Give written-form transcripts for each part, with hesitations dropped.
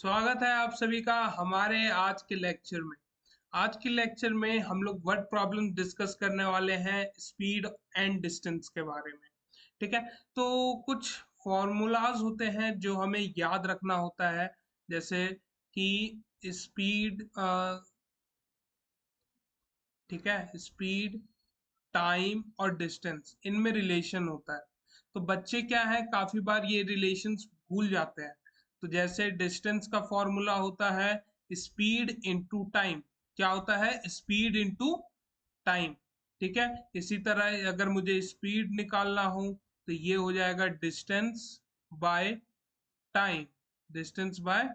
स्वागत है आप सभी का हमारे आज के लेक्चर में। आज के लेक्चर में हम लोग वर्ड प्रॉब्लम डिस्कस करने वाले हैं स्पीड एंड डिस्टेंस के बारे में। ठीक है, तो कुछ फॉर्मूलाज होते हैं जो हमें याद रखना होता है, जैसे कि स्पीड, ठीक है, स्पीड, टाइम और डिस्टेंस, इनमें रिलेशन होता है। तो बच्चे क्या है, काफी बार ये रिलेशंस भूल जाते हैं। तो जैसे डिस्टेंस का फॉर्मूला होता है स्पीड इनटू टाइम। क्या होता है? Speed into time. ठीक है, इसी तरह अगर मुझे स्पीड निकालना हो तो ये हो जाएगा distance by time. Distance by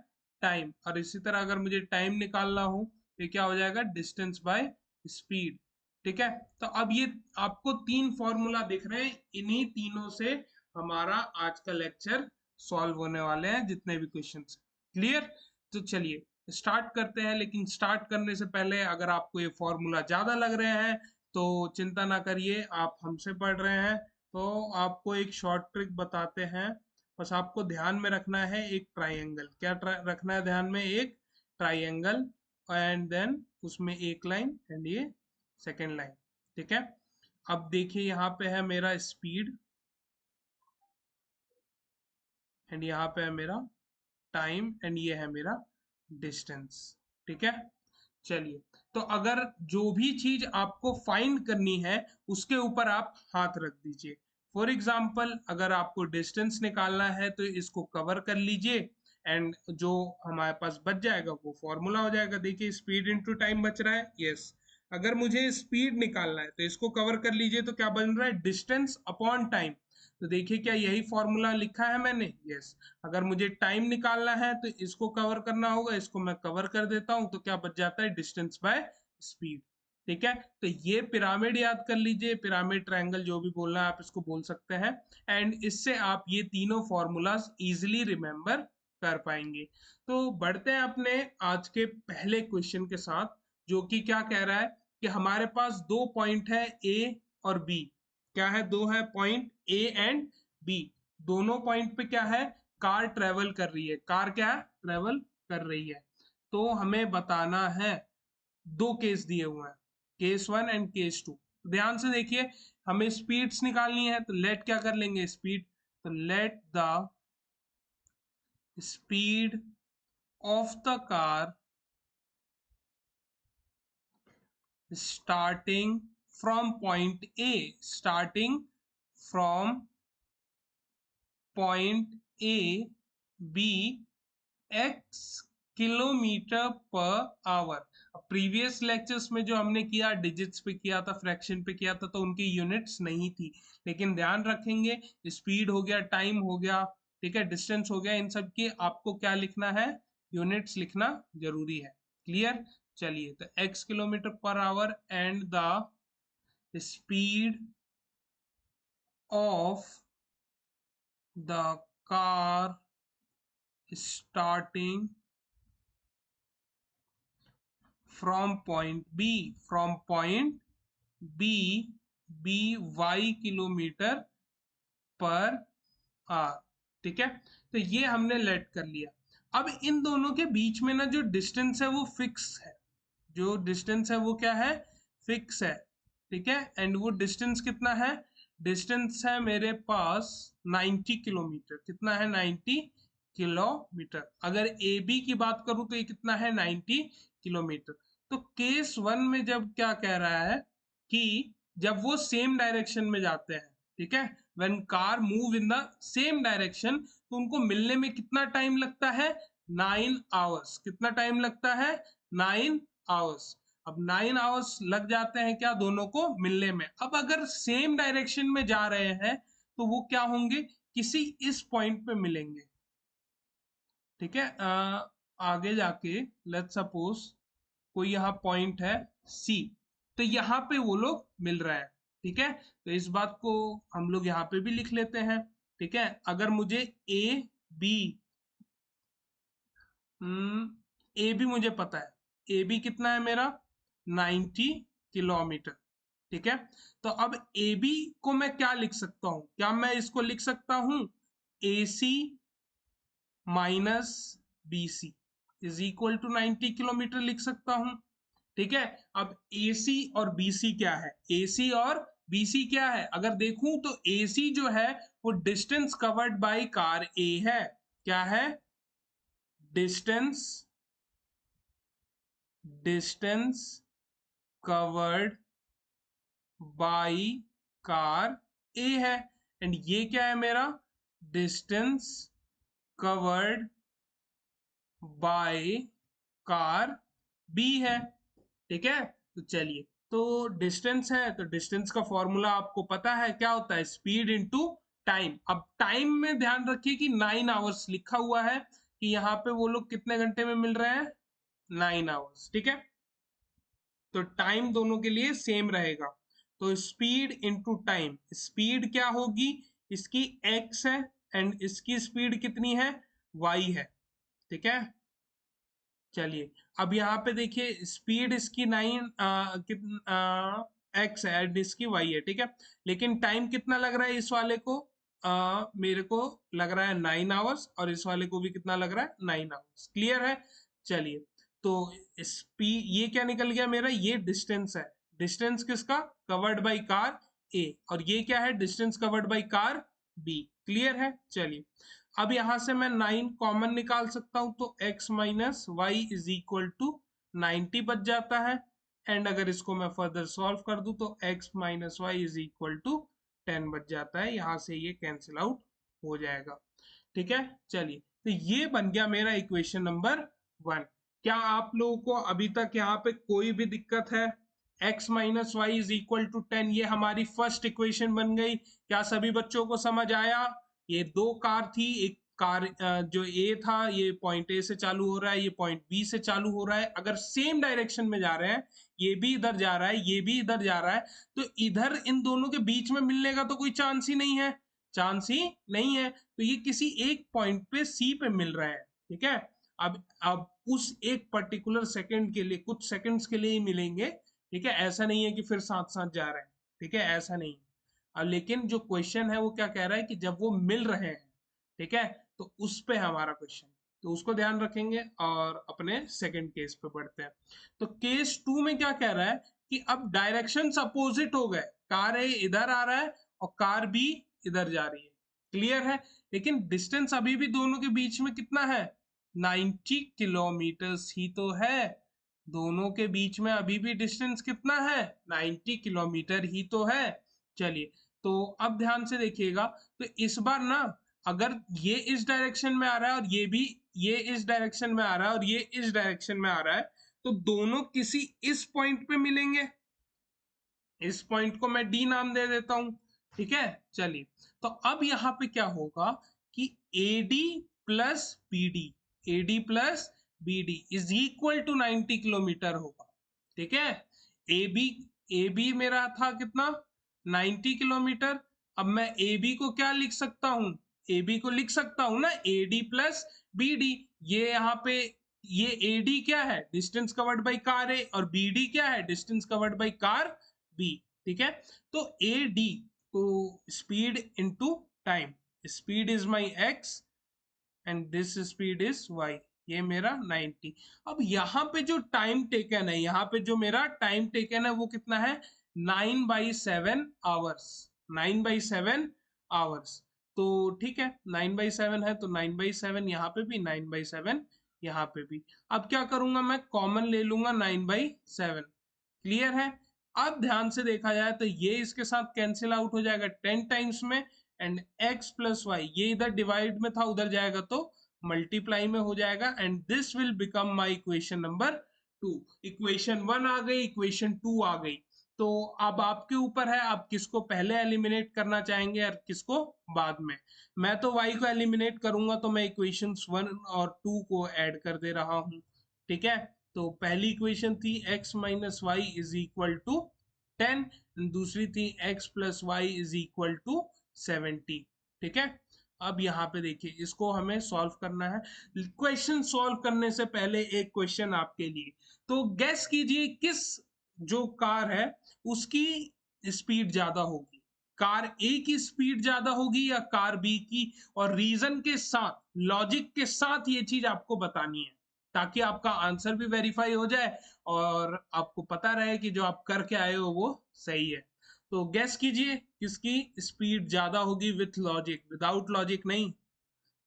time. और इसी तरह अगर मुझे टाइम निकालना हो तो क्या हो जाएगा? Distance by speed. ठीक है, तो अब ये आपको तीन फॉर्मूला दिख रहे हैं, इन्हीं तीनों से हमारा आज का लेक्चर सॉल्व होने वाले हैं, जितने भी क्वेश्चन। क्लियर? तो चलिए स्टार्ट करते हैं। लेकिन स्टार्ट करने से पहले अगर आपको ये फॉर्मूला ज्यादा लग रहे हैं तो चिंता ना करिए, आप हमसे पढ़ रहे हैं तो आपको एक शॉर्ट ट्रिक बताते हैं। बस आपको ध्यान में रखना है एक ट्राइंगल। क्या रखना है ध्यान में? एक ट्राइंगल, एंड देन उसमें एक लाइन एंड ये सेकेंड लाइन। ठीक है, अब देखिए यहाँ पे है मेरा स्पीड एंड यहाँ पे है मेरा टाइम एंड ये है मेरा डिस्टेंस। ठीक है, चलिए, तो अगर जो भी चीज आपको फाइंड करनी है उसके ऊपर आप हाथ रख दीजिए। फॉर एग्जाम्पल अगर आपको डिस्टेंस निकालना है तो इसको कवर कर लीजिए, एंड जो हमारे पास बच जाएगा वो फॉर्मूला हो जाएगा। देखिए स्पीड इनटू टाइम बच रहा है, यस। अगर मुझे स्पीड निकालना है तो इसको कवर कर लीजिए, तो क्या बन रहा है? Distance upon time. तो देखिए क्या यही फॉर्मूला लिखा है मैंने? यस। अगर मुझे टाइम निकालना है तो इसको कवर करना होगा, इसको मैं कवर कर देता हूं, तो क्या बच जाता है? Distance by speed. ठीक है, तो ये पिरामिड याद कर लीजिए, पिरामिड, ट्रायंगल, जो भी बोलना है आप इसको बोल सकते हैं। एंड इससे आप ये तीनों फॉर्मूलाज इजिली रिमेंबर कर पाएंगे। तो बढ़ते हैं अपने आज के पहले क्वेश्चन के साथ, जो कि क्या कह रहा है कि हमारे पास दो पॉइंट है ए और बी। क्या है? दो है पॉइंट ए एंड बी। दोनों पॉइंट पे क्या है? कार ट्रेवल कर रही है। कार क्या है? ट्रेवल कर रही है। तो हमें बताना है, दो केस दिए हुए हैं, case one and case two. ध्यान से देखिए, हमें स्पीड्स निकालनी है तो लेट क्या कर लेंगे? स्पीड। तो let the speed of the car starting from point A, starting from point A B x kilometre per our. Previous lectures में जो हमने किया, डिजिट्स पे किया था, फ्रैक्शन पे किया था, तो उनकी यूनिट्स नहीं थी। लेकिन ध्यान रखेंगे, स्पीड हो गया, टाइम हो गया, ठीक है, डिस्टेंस हो गया, इन सब की आपको क्या लिखना है? यूनिट्स लिखना जरूरी है। क्लियर? चलिए, तो x kilometre per hour and the speed of the car starting from point B, from point B, by kilometre per hour. ठीक है, तो ये हमने लेट कर लिया। अब इन दोनों के बीच में ना जो डिस्टेंस है वो फिक्स है। जो डिस्टेंस है वो क्या है? फिक्स है। ठीक है, एंड वो डिस्टेंस कितना है? डिस्टेंस है मेरे पास 90 किलोमीटर। कितना है? 90 किलोमीटर। अगर ए बी की बात करूं तो ये कितना है? 90 किलोमीटर। तो केस वन में जब क्या कह रहा है कि जब वो सेम डायरेक्शन में जाते हैं, ठीक है, when car move in the same direction, तो उनको मिलने में कितना टाइम लगता है? 9 आवर्स। कितना टाइम लगता है? 9 आवर्स। अब 9 आवर्स लग जाते हैं क्या दोनों को मिलने में। अब अगर सेम डायरेक्शन में जा रहे हैं तो वो क्या होंगे? किसी इस पॉइंट पे मिलेंगे। ठीक है, आगे जाके लेट्स सपोज कोई यहाँ पॉइंट है सी, तो यहाँ पे वो लोग मिल रहे हैं। ठीक है, तो इस बात को हम लोग यहाँ पे भी लिख लेते हैं। ठीक है, अगर मुझे ए बी, ए बी मुझे पता है, ए बी कितना है मेरा? 90 किलोमीटर। ठीक है, तो अब ए बी को मैं क्या लिख सकता हूँ? क्या मैं इसको लिख सकता हूँ A C minus B C? Is equal to 90 kilometre लिख सकता हूं। ठीक है, अब AC और BC क्या है, AC और BC क्या है, अगर देखूं तो AC जो है वो distance covered by car A है। क्या है, distance, distance covered by car A है। एंड ये क्या है मेरा, distance covered by car B है। ठीक है, तो चलिए, तो डिस्टेंस है तो डिस्टेंस का फॉर्मूला आपको पता है, क्या होता है, स्पीड इनटू टाइम। अब टाइम में ध्यान रखिए कि 9 आवर्स लिखा हुआ है, कि यहाँ पे वो लोग कितने घंटे में मिल रहे हैं, 9 आवर्स। ठीक है, तो टाइम दोनों के लिए सेम रहेगा। तो स्पीड इनटू टाइम, स्पीड क्या होगी, इसकी x है एंड इसकी स्पीड कितनी है, y है। ठीक है, चलिए, अब यहाँ पे देखिए स्पीड इसकी 9 एक्स है एंड इसकी वाई है। ठीक है, लेकिन टाइम कितना लग रहा है इस वाले को, मेरे को लग रहा है 9 आवर्स, और इस वाले को भी कितना लग रहा है, 9 आवर्स। क्लियर है, चलिए, तो स्पीड ये क्या निकल गया मेरा, ये डिस्टेंस है, डिस्टेंस किसका, कवर्ड बाई कार ए, और ये क्या है, distance covered by car B. Clear है, चलिए, अब यहां से मैं 9 कॉमन निकाल सकता हूं, तो x minus y is equal to 90 बच जाता है। एंड अगर इसको मैं फर्दर सॉल्व कर दूं तो x minus y is equal to 10 बच जाता है, यहां से ये कैंसिल आउट हो जाएगा। ठीक है, चलिए, तो ये बन गया मेरा इक्वेशन नंबर 1। क्या आप लोगों को अभी तक यहाँ पे कोई भी दिक्कत है, x minus y is equal to 10, ये हमारी फर्स्ट इक्वेशन बन गई, क्या सभी बच्चों को समझ आया। ये दो कार थी, एक कार जो ए था ये पॉइंट ए से चालू हो रहा है, ये पॉइंट बी से चालू हो रहा है, अगर सेम डायरेक्शन में जा रहे हैं, ये भी इधर जा रहा है, ये भी इधर जा रहा है, तो इधर इन दोनों के बीच में मिलने का तो कोई चांस ही नहीं है, चांस ही नहीं है, तो ये किसी एक पॉइंट पे सी पे मिल रहा है। ठीक है, अब उस एक पर्टिकुलर सेकंड के लिए, कुछ सेकंड्स के लिए ही मिलेंगे। ठीक है, ऐसा नहीं है कि फिर साथ साथ जा रहे हैं। ठीक है, ऐसा नहीं। अब लेकिन जो क्वेश्चन है वो क्या कह रहा है कि जब वो मिल रहे हैं, ठीक है, तो उस पे हमारा क्वेश्चन, तो उसको ध्यान रखेंगे और अपने सेकंड केस पे बढ़ते हैं। तो केस 2 में क्या कह रहा है कि अब डायरेक्शन अपोजिट हो गए, कार ए इधर आ रहा है और कार बी इधर जा रही है। क्लियर है, लेकिन डिस्टेंस अभी भी दोनों के बीच में कितना है, 90 किलोमीटर्स ही तो है, दोनों के बीच में अभी भी डिस्टेंस कितना है, 90 किलोमीटर ही तो है। चलिए, तो अब ध्यान से देखिएगा, तो इस बार ना, अगर ये इस डायरेक्शन में आ रहा है और ये भी, ये इस डायरेक्शन में आ रहा है और ये इस डायरेक्शन में आ रहा है, तो दोनों किसी इस पॉइंट पे मिलेंगे, इस पॉइंट को मैं डी नाम दे देता हूं। ठीक है, चलिए, तो अब यहाँ पे क्या होगा कि AD plus BD, AD plus BD is equal to 90 kilometre होगा। ठीक है, AB, AB मेरा था कितना, 90 किलोमीटर। अब मैं AB को क्या लिख सकता हूँ, AB को लिख सकता हूँ ना AD प्लस BD। ये यहाँ पे, ये AD क्या है, distance covered by car A, और BD क्या है, distance covered by car B। ठीक है, तो AD, तो speed into time, speed is my x and this speed is y, ये मेरा 90। अब यहाँ पे जो टाइम टेकन है, यहाँ पे जो मेरा टाइम टेकन है वो कितना है, 9/7 आवर्स, 9/7 आवर्स। तो ठीक है, 9/7 है तो 9/7 यहाँ पे भी, 9/7 यहाँ पे भी। अब क्या करूंगा, मैं कॉमन ले लूंगा 9/7। क्लियर है, अब ध्यान से देखा जाए तो ये इसके साथ कैंसिल आउट हो जाएगा 10 टाइम्स में, एंड x प्लस वाई, ये इधर डिवाइड में था उधर जाएगा तो मल्टीप्लाई में हो जाएगा, and this will become my equation number 2। Equation 1 आ गई, इक्वेशन 2 आ गई। तो अब आपके ऊपर है, आप किसको पहले एलिमिनेट करना चाहेंगे और किसको बाद में। मैं तो y को एलिमिनेट करूंगा, तो मैं इक्वेशंस 1 और 2 को ऐड कर दे रहा हूं। ठीक है, तो पहली इक्वेशन थी x minus y is equal to 10, दूसरी थी x plus y is equal to 70। ठीक है, अब यहाँ पे देखिए, इसको हमें सॉल्व करना है। क्वेश्चन सॉल्व करने से पहले एक क्वेश्चन आपके लिए, तो गेस कीजिए किस जो कार है उसकी स्पीड ज्यादा होगी, कार ए की स्पीड ज्यादा होगी या कार बी की, और रीजन के साथ, लॉजिक के साथ ये चीज आपको बतानी है। ताकि आपका आंसर भी वेरीफाई हो जाए और आपको पता रहे कि जो आप करके आए हो वो सही है। तो गैस कीजिए किसकी स्पीड ज्यादा होगी विथ लॉजिक, विदाउट लॉजिक नहीं।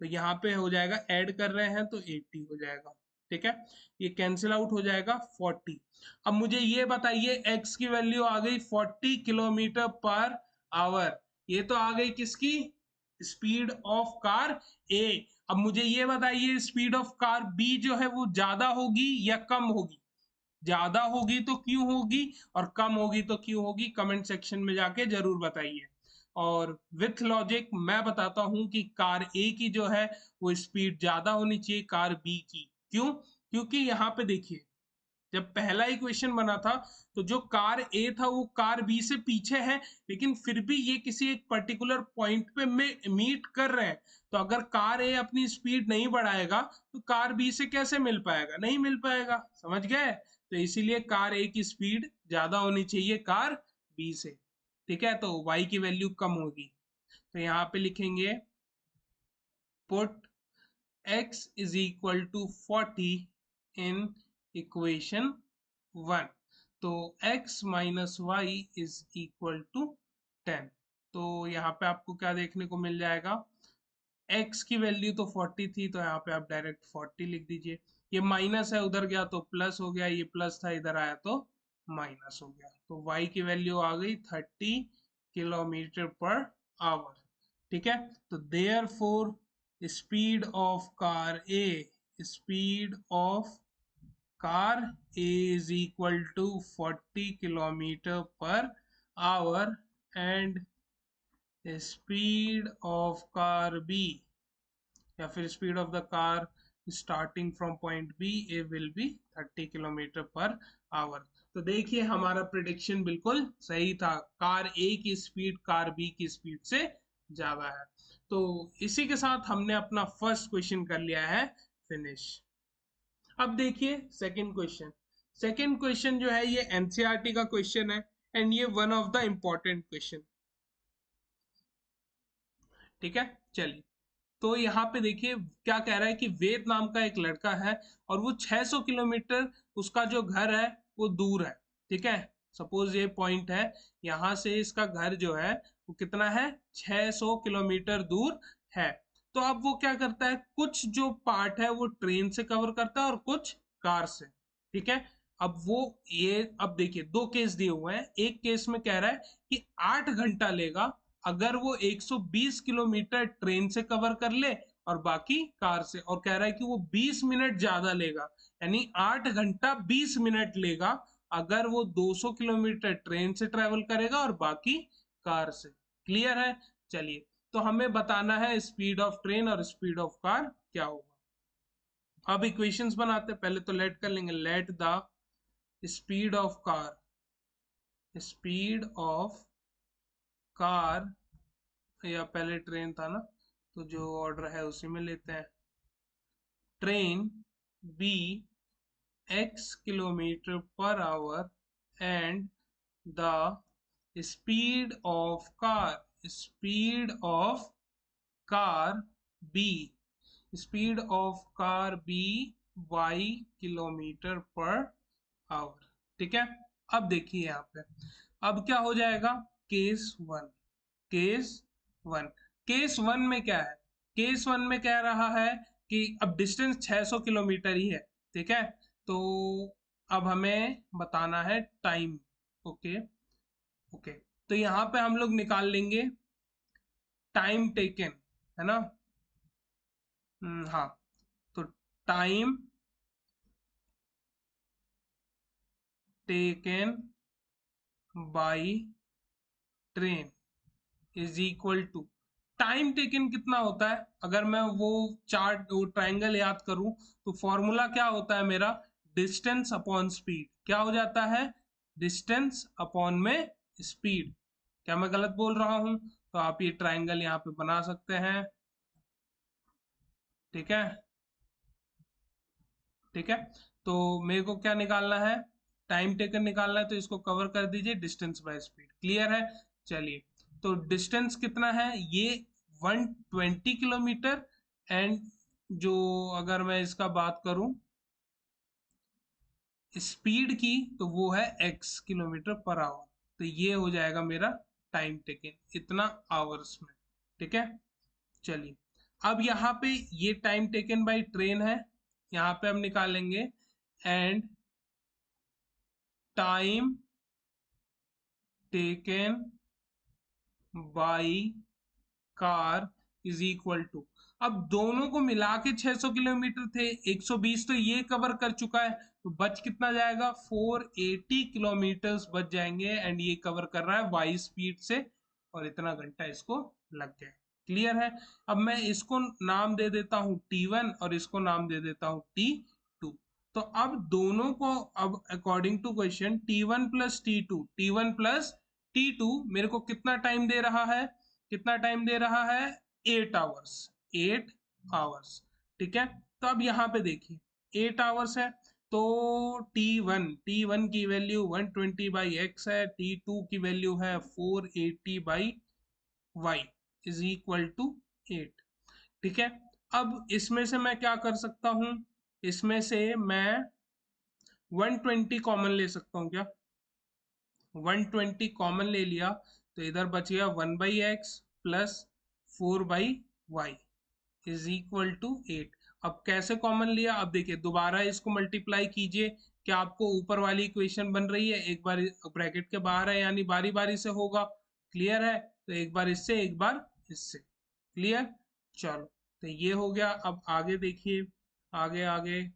तो यहाँ पे हो जाएगा, ऐड कर रहे हैं तो 80 हो जाएगा, ठीक है। ये कैंसिल आउट हो जाएगा 40। अब मुझे ये बताइए x की वैल्यू आ गई 40 किलोमीटर पर आवर, ये तो आ गई किसकी, स्पीड ऑफ कार ए। अब मुझे ये बताइए स्पीड ऑफ कार बी जो है वो ज्यादा होगी या कम होगी, ज्यादा होगी तो क्यों होगी और कम होगी तो क्यों होगी, कमेंट सेक्शन में जाके जरूर बताइए। और विथ लॉजिक मैं बताता हूं कि कार ए की जो है वो स्पीड ज्यादा होनी चाहिए कार बी की। क्यों? क्योंकि यहाँ पे देखिए जब पहला इक्वेशन बना था तो जो कार ए था वो कार बी से पीछे है, लेकिन फिर भी ये किसी एक पर्टिकुलर पॉइंट पे मीट कर रहे हैं। तो अगर कार ए अपनी स्पीड नहीं बढ़ाएगा तो कार बी से कैसे मिल पाएगा, नहीं मिल पाएगा, समझ गए। तो इसीलिए कार ए की स्पीड ज्यादा होनी चाहिए कार बी से, ठीक है। तो y की वैल्यू कम होगी, तो यहाँ पे लिखेंगे put x is equal to 40 in equation 1। तो x minus y is equal to 10। तो यहाँ पे आपको क्या देखने को मिल जाएगा, x की वैल्यू तो 40 थी तो यहाँ पे आप डायरेक्ट 40 लिख दीजिए, ये माइनस है उधर गया तो प्लस हो गया, ये प्लस था इधर आया तो माइनस हो गया। तो y की वैल्यू आ गई 30 किलोमीटर पर आवर, ठीक है। तो therefore speed of car A, speed of car A is equal to 40 kilometre per hour and speed of car B या फिर speed of the car starting from point B A will be 30 kilometre per hour. तो देखिए हमारा prediction बिल्कुल सही था, car ए की speed car B की स्पीड से ज्यादा है। तो इसी के साथ हमने अपना फर्स्ट क्वेश्चन कर लिया है फिनिश। अब देखिए सेकंड क्वेश्चन। सेकंड क्वेश्चन जो है ये एनसीईआरटी का क्वेश्चन है एंड ये one of the important question, ठीक है। चलिए तो यहाँ पे देखिए क्या कह रहा है कि वेद नाम का एक लड़का है और वो 600 किलोमीटर उसका जो घर है वो दूर है, ठीक है। सपोज ये पॉइंट है, यहाँ से इसका घर जो है वो कितना है, 600 किलोमीटर दूर है। तो अब वो क्या करता है, कुछ जो पार्ट है वो ट्रेन से कवर करता है और कुछ कार से, ठीक है। अब वो ये अब देखिए दो केस दिए हुए हैं, एक केस में कह रहा है कि 8 घंटा लेगा अगर वो 120 किलोमीटर ट्रेन से कवर कर ले और बाकी कार से, और कह रहा है कि वो 20 मिनट ज्यादा लेगा, यानी 8 घंटा 20 मिनट लेगा अगर वो 200 किलोमीटर ट्रेन से ट्रेवल करेगा और बाकी कार से। क्लियर है? चलिए तो हमें बताना है स्पीड ऑफ ट्रेन और स्पीड ऑफ कार क्या होगा। अब इक्वेशंस बनाते हैं, पहले तो लेट कर लेंगे, late the speed of car, speed of car, या पहले ट्रेन था ना तो जो ऑर्डर है उसी में लेते हैं, train be x kilometre per hour and the speed of car, speed of car B, speed of car be y kilometre per hour, ठीक है। अब देखिए यहाँ पे अब क्या हो जाएगा, case one, case one, case one में क्या है, केस वन में कह रहा है कि अब डिस्टेंस 600 किलोमीटर ही है, ठीक है। तो अब हमें बताना है टाइम, ओके ओके। तो यहाँ पे हम लोग निकाल लेंगे टाइम टेकन, है ना। हाँ, तो time taken by train is equal to, time taken कितना होता है, अगर मैं वो चार्ट वो ट्रायंगल याद करूं तो फॉर्मूला क्या होता है मेरा, डिस्टेंस अपॉन स्पीड, क्या हो जाता है, डिस्टेंस अपॉन में स्पीड। क्या मैं गलत बोल रहा हूं? तो आप ये ट्रायंगल यहाँ पे बना सकते हैं, ठीक है, ठीक है। तो मेरे को क्या निकालना है, टाइम टेकन निकालना है, तो इसको कवर कर दीजिए डिस्टेंस बाय स्पीड। क्लियर है? चलिए तो डिस्टेंस कितना है, ये 120 किलोमीटर एंड जो अगर मैं इसका बात करूं स्पीड की तो वो है x किलोमीटर पर आवर, तो ये हो जाएगा मेरा टाइम टेकन इतना आवर्स में। ठीक है, चलिए अब यहाँ पे ये टाइम टेकन बाय ट्रेन है, यहाँ पे हम निकालेंगे and time taken by car is equal to, अब दोनों को मिला के 600 किलोमीटर थे, 120 तो ये कवर कर चुका है, तो बच कितना जाएगा 480 किलोमीटर्स बच जाएंगे, एंड ये कवर कर रहा है वाई स्पीड से, और इतना घंटा इसको लग गया। क्लियर है? अब मैं इसको नाम दे देता हूँ T1 और इसको नाम दे देता हूँ T2। तो अब दोनों को, अब according to question T1 plus T2, T1 plus T2 मेरे को कितना टाइम दे रहा है, कितना टाइम दे रहा है 8 आवर्स, 8 आवर्स। ठीक है, तो अब यहाँ पे देखिए 8 आवर्स है, तो T1 की वैल्यू 120 बाई एक्स है, T2 की वैल्यू है 480 by y is equal to 8। ठीक है, अब इसमें से मैं क्या कर सकता हूं, इसमें से मैं 120 कॉमन ले सकता हूं क्या, 120 कॉमन ले लिया, तो इधर बच गया 1/x plus 4/y is equal to 8। अब कैसे कॉमन लिया, अब देखिए दोबारा इसको मल्टीप्लाई कीजिए, क्या आपको ऊपर वाली इक्वेशन बन रही है, एक बार ब्रैकेट के बाहर है यानी बारी बारी से होगा। क्लियर है? तो एक बार इससे एक बार इससे। क्लियर? चलो, तो ये हो गया। अब आगे देखिए, आगे आगे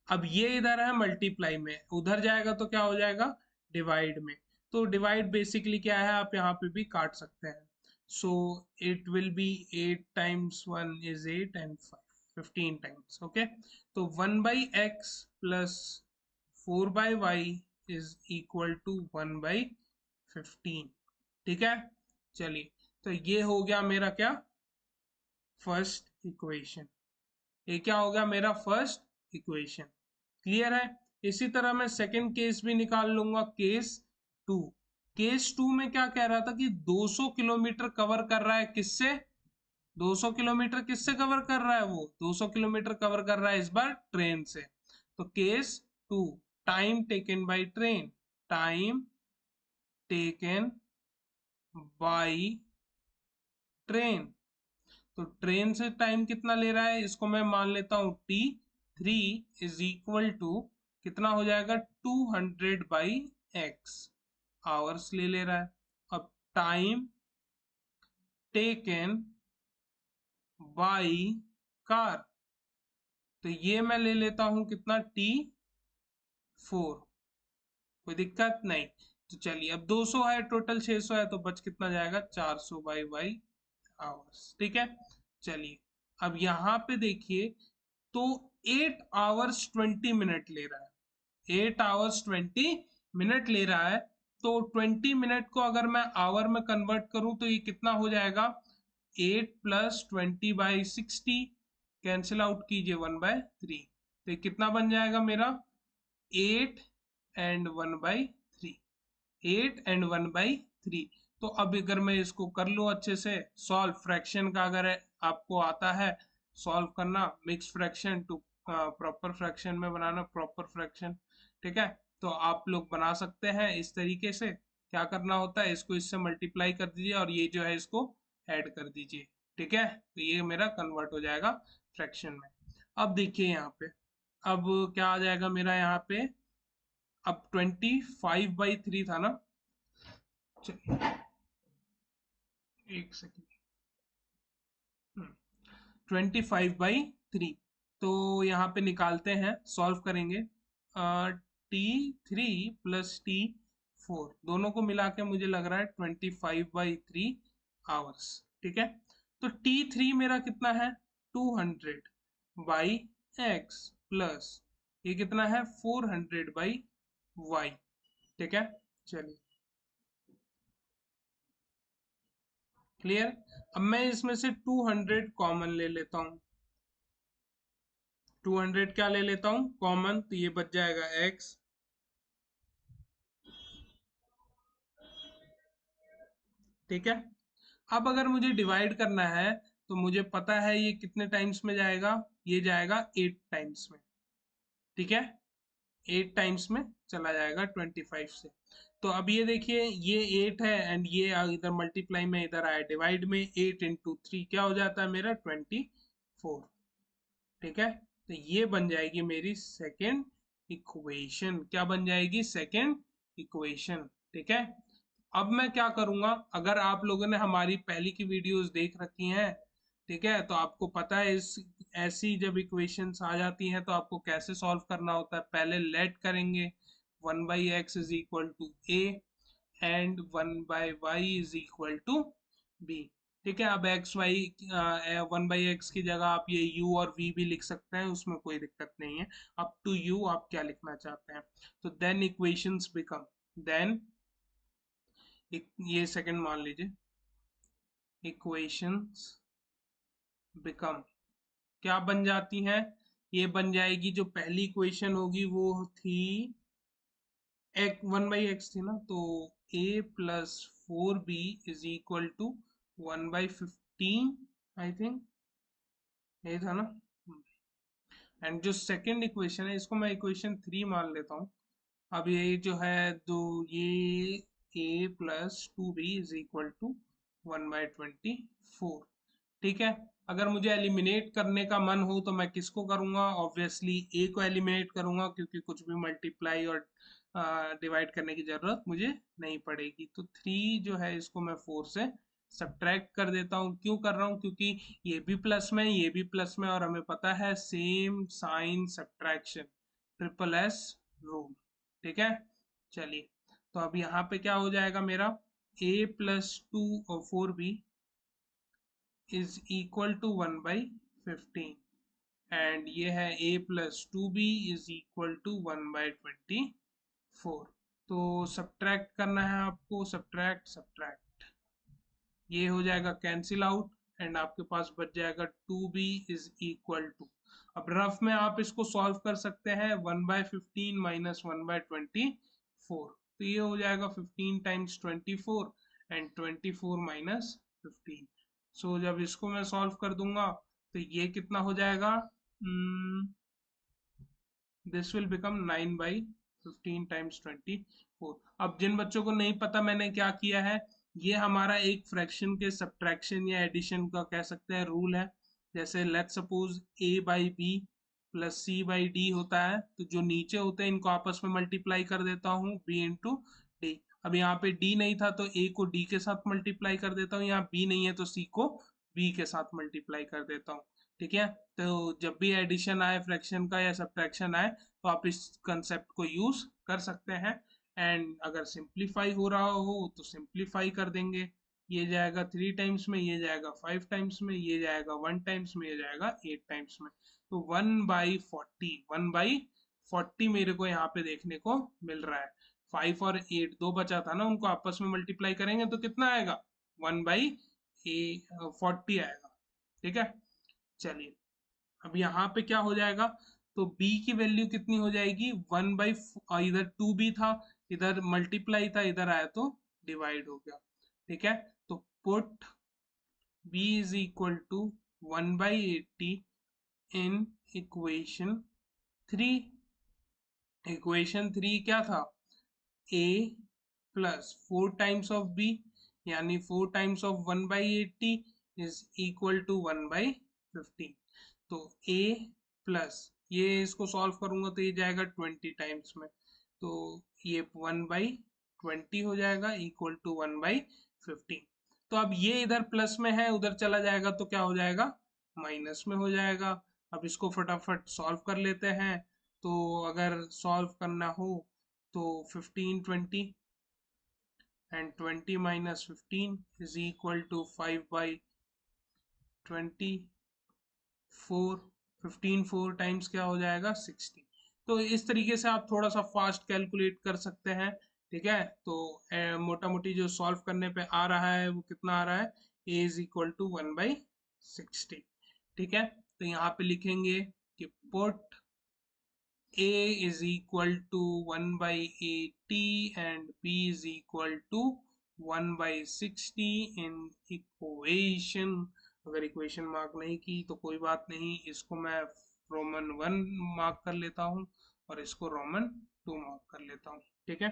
अब ये इधर है मल्टीप्लाई में, उधर जाएगा तो क्या हो जाएगा डिवाइड में। तो डिवाइड बेसिकली क्या है, आप यहाँ पे भी काट सकते हैं। So it will be 8 times 1 is 8 and 5 15 times. Okay, तो 1/x plus 4/y is equal to 1/15। ठीक है, चलिए, तो ये हो गया मेरा क्या फर्स्ट इक्वेशन, ये क्या हो गया मेरा फर्स्ट इक्वेशन। क्लियर है? इसी तरह मैं सेकंड केस भी निकाल लूंगा, केस टू। केस टू में क्या कह रहा था कि 200 किलोमीटर कवर कर रहा है, किससे 200 किलोमीटर किससे कवर कर रहा है, वो 200 किलोमीटर कवर कर रहा है इस बार ट्रेन से। तो case two, time taken by train, time taken by train, तो ट्रेन से टाइम कितना ले रहा है, इसको मैं मान लेता हूं T3 इज इक्वल टू कितना हो जाएगा 200/x आवर्स ले रहा है। अब टाइम टेकन बाई कार, तो ये मैं ले लेता हूं कितना T4, कोई दिक्कत नहीं। तो चलिए, अब 200 है टोटल 600 है, तो बच कितना जाएगा 400/y आवर्स। ठीक है, चलिए अब यहाँ पे देखिए, तो 8 आवर्स 20 मिनट ले रहा है, 8 आवर्स 20 मिनट ले रहा है। तो 20 मिनट को अगर मैं आवर में कन्वर्ट करूं तो ये कितना हो जाएगा, 8 प्लस 20/60, कैंसिल आउट कीजिए 1/3, तो ये कितना बन जाएगा मेरा 8 एंड 1/3, 8 एंड 1/3। तो अब अगर मैं इसको कर लूँ अच्छे से सॉल्व, फ्रैक्शन का अगर आपको आता है सॉल्व करना, mix fraction to proper fraction में बनाना, प्रॉपर फ्रैक्शन। ठीक है, तो आप लोग बना सकते हैं इस तरीके से। क्या करना होता है, इसको इससे मल्टीप्लाई कर दीजिए और ये जो है इसको ऐड कर दीजिए। ठीक है, तो ये मेरा कन्वर्ट हो जाएगा फ्रैक्शन में। अब देखिए यहाँ पे, अब क्या आ जाएगा मेरा यहाँ पे, अब 25/3 था ना, चलिए एक सेकेंड, 25/3, तो यहाँ पे निकालते हैं, सॉल्व करेंगे। T3 प्लस T4 दोनों को मिला के मुझे लग रहा है 25/3 आवर्स। ठीक है, तो T3 मेरा कितना है 200/x प्लस ये कितना है 400/y। ठीक है, चलिए क्लियर। अब मैं इसमें से 200 कॉमन ले लेता हूँ, 200 क्या ले लेता हूँ कॉमन, तो ये बच जाएगा x। ठीक है, अब अगर मुझे डिवाइड करना है तो मुझे पता है ये कितने टाइम्स में जाएगा, ये जाएगा 8 टाइम्स में। ठीक है, 8 टाइम्स में चला जाएगा 25 से। तो अब ये देखिए, ये 8 है एंड ये इधर मल्टीप्लाई में इधर आया डिवाइड में, 8 इंटू 3 क्या हो जाता है मेरा 24। ठीक है, तो ये बन जाएगी मेरी सेकेंड इक्वेशन। क्या बन जाएगी? Second equation. ठीक है, अब मैं क्या करूंगा, अगर आप लोगों ने हमारी पहली की वीडियोस देख रखी हैं, ठीक है, तो आपको पता है इस ऐसी जब इक्वेशंस आ जाती हैं तो आपको कैसे सॉल्व करना होता है। पहले लेट करेंगे, 1/x is equal to a and 1/y is equal to b. ठीक है, अब एक्स वाई 1/x की जगह आप ये u और v भी लिख सकते हैं, उसमें कोई दिक्कत नहीं है। अप टू यू आप क्या लिखना चाहते हैं। तो देन इक्वेशंस बिकम, देन ये सेकंड मान लीजिए, इक्वेशंस बिकम क्या बन जाती हैं? ये बन जाएगी, जो पहली इक्वेशन होगी वो थी एक 1/x थी ना, तो a plus 4b is equal to 1/15, I think ये था ना। एंड जो सेकंड इक्वेशन है, इसको मैं इक्वेशन 3 मान लेता हूँ। अब ये जो है, तो ये a plus 2b is equal to 1/24। ठीक है, अगर मुझे एलिमिनेट करने का मन हो तो मैं किसको करूंगा? ऑब्वियसली ए को एलिमिनेट करूंगा, क्योंकि कुछ भी मल्टीप्लाई और डिवाइड करने की जरूरत मुझे नहीं पड़ेगी। तो 3 जो है इसको मैं 4 से सब्ट्रैक्ट कर देता हूँ। क्यों कर रहा हूँ? क्योंकि ये भी प्लस में, ये भी प्लस में, और हमें पता है same sign subtraction, triple S rule. ठीक है, चलिए, तो अब यहाँ पे क्या हो जाएगा मेरा, a प्लस 2 और 4b is equal to 1/15 and ये है a plus 2b is equal to 1/24। तो सब्ट्रैक्ट करना है आपको, सब्ट्रैक्ट सब्ट्रैक्ट, ये हो जाएगा कैंसिल आउट एंड आपके पास बच जाएगा 2b इज इक्वल टू, अब रफ में आप इसको सॉल्व कर सकते हैं, 1/15 माइनस 1/24। तो ये हो जाएगा 15 टाइम्स 24 एंड 24 माइनस 15। सो जब इसको मैं सॉल्व कर दूंगा तो ये कितना हो जाएगा, दिस विल बिकम 9/15 टाइम्स 24। अब जिन बच्चों को नहीं पता मैंने क्या किया है, ये हमारा एक फ्रैक्शन के सब्ट्रैक्शन या एडिशन का कह सकते हैं रूल है। जैसे let suppose a/b plus c/d होता है, तो जो नीचे होते हैं इनको आपस में मल्टीप्लाई कर देता हूँ, b इंटू डी। अब यहाँ पे d नहीं था तो a को d के साथ मल्टीप्लाई कर देता हूँ, यहाँ b नहीं है तो c को b के साथ मल्टीप्लाई कर देता हूँ। ठीक है, तो जब भी एडिशन आए फ्रैक्शन का या सब्ट्रैक्शन आए तो आप इस कंसेप्ट को यूज कर सकते हैं। एंड अगर सिंप्लीफाई हो रहा हो तो सिंप्लीफाई कर देंगे, ये जाएगा 3 टाइम्स में, ये जाएगा 5 टाइम्स में, ये जाएगा 1 टाइम्स में, ये जाएगा 8 टाइम्स में। तो 1/40 मेरे को यहाँ पे देखने को मिल रहा है। 5 और 8 दो बचा था ना, उनको आपस में मल्टीप्लाई करेंगे तो कितना आएगा, 1/40 आएगा। ठीक है, चलिए, अब यहाँ पे क्या हो जाएगा, तो b की वैल्यू कितनी हो जाएगी, 1 बाई, इधर 2b था, इधर मल्टीप्लाई था, इधर आया तो डिवाइड हो गया। ठीक है, तो put b is equal to 1/80 in equation 3। Equation 3 क्या था, a plus 4 times of b, यानी 4 times of 1/80 is equal to 1/15। तो a प्लस, ये इसको सॉल्व करूंगा तो ये जाएगा 20 टाइम्स में, तो ये 1/20 हो जाएगा इक्वल टू 1/15। तो अब ये इधर प्लस में है, उधर चला जाएगा तो क्या हो जाएगा, माइनस में हो जाएगा। अब इसको फटाफट सॉल्व कर लेते हैं। तो अगर सॉल्व करना हो तो 15 20 and 20 minus 15 is equal to 5/24। 15 4 times क्या हो जाएगा, 60। तो इस तरीके से आप थोड़ा सा फास्ट कैलकुलेट कर सकते हैं। ठीक है, तो मोटा मोटी जो सॉल्व करने पे आ रहा है वो कितना आ रहा है, a इज इक्वल टू 1/60। ठीक है, तो यहाँ पे लिखेंगे कि put a is equal to 1/80 and b is equal to 1/60 in equation। अगर इक्वेशन मार्क नहीं की तो कोई बात नहीं, इसको मैं रोमन 1 मार्क कर लेता हूँ और इसको रोमन 2 मार्क कर लेता हूँ। ठीक है,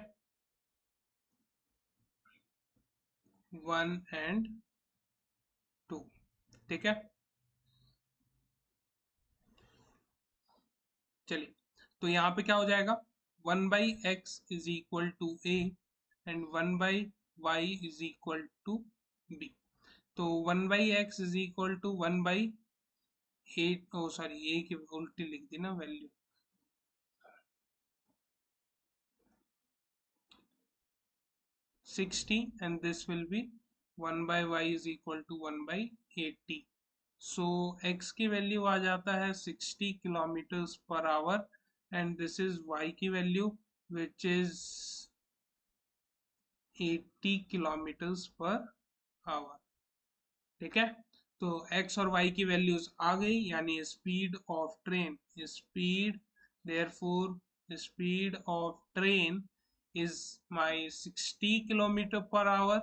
1 एंड 2। ठीक है, चलिए, तो यहाँ पे क्या हो जाएगा, 1/x is equal to a and 1/y is equal to b। तो 1/x is equal to 1/8, oh sorry, a की उल्टी लिख दी ना value, 60, and this will be 1/y is equal to 1/80। so x की वैल्यू आ जाता है 60 किलोमीटर्स पर hour and this is y की वैल्यू विच इज 80 किलोमीटर्स पर आवर। ठीक है, तो x और y की वैल्यूज आ गई, यानी speed of train, speed therefore speed of train is my 60 kilometre per hour